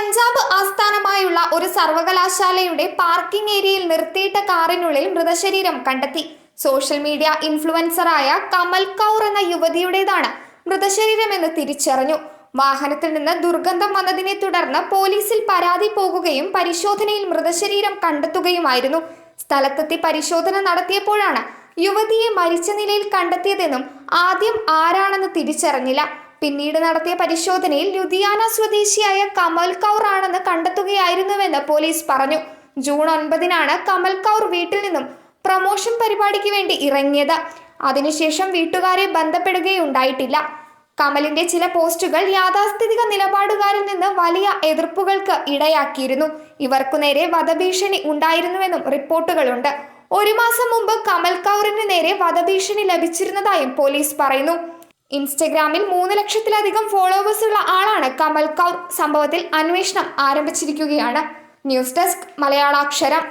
പഞ്ചാബ് ആസ്ഥാനമായുള്ള ഒരു സർവകലാശാലയുടെ പാർക്കിംഗ് ഏരിയയിൽ നിർത്തിയിട്ട കാറിനുള്ളിൽ മൃതശരീരം കണ്ടെത്തി. സോഷ്യൽ മീഡിയ ഇൻഫ്ലുവൻസറായ കമൽ കൗർ എന്ന യുവതിയുടേതാണ് മൃതശരീരമെന്ന് തിരിച്ചറിഞ്ഞു. വാഹനത്തിൽ നിന്ന് ദുർഗന്ധം വന്നതിനെ തുടർന്ന് പോലീസിൽ പരാതി പോകുകയും പരിശോധനയിൽ മൃതശരീരം കണ്ടെത്തുകയുമായിരുന്നു. സ്ഥലത്തെത്തി പരിശോധന നടത്തിയപ്പോഴാണ് യുവതിയെ മരിച്ച നിലയിൽ കണ്ടെത്തിയതെന്നും ആദ്യം ആരാണെന്ന് തിരിച്ചറിഞ്ഞില്ല. പിന്നീട് നടത്തിയ പരിശോധനയിൽ ലുധിയാന സ്വദേശിയായ കമൽ കൗർ ആണെന്ന് കണ്ടെത്തുകയായിരുന്നുവെന്ന് പോലീസ് പറഞ്ഞു. ജൂൺ 9-നാണ് കമൽ കൗർ വീട്ടിൽ നിന്നും പ്രമോഷൻ പരിപാടിക്ക് വേണ്ടി ഇറങ്ങിയത്. അതിനുശേഷം വീട്ടുകാരെ ബന്ധപ്പെടുകയുണ്ടായിട്ടില്ല. കമലിന്റെ ചില പോസ്റ്റുകൾ യാഥാസ്ഥിതിക നിലപാടുകാരിൽ നിന്ന് വലിയ എതിർപ്പുകൾക്ക് ഇടയാക്കിയിരുന്നു. ഇവർക്കു നേരെ വധഭീഷണി ഉണ്ടായിരുന്നുവെന്നും റിപ്പോർട്ടുകളുണ്ട്. 1 മാസം മുമ്പ് കമൽ കൗറിന് നേരെ വധഭീഷണി ലഭിച്ചിരുന്നതായും പോലീസ് പറയുന്നു. ഇൻസ്റ്റഗ്രാമിൽ 3 ലക്ഷത്തിലധികം ഫോളോവേഴ്സ് ഉള്ള ആളാണ് കമൽ കൗർ. സംഭവത്തിൽ അന്വേഷണം ആരംഭിച്ചിരിക്കുകയാണ്. News desk മലയാളാക്ഷരം.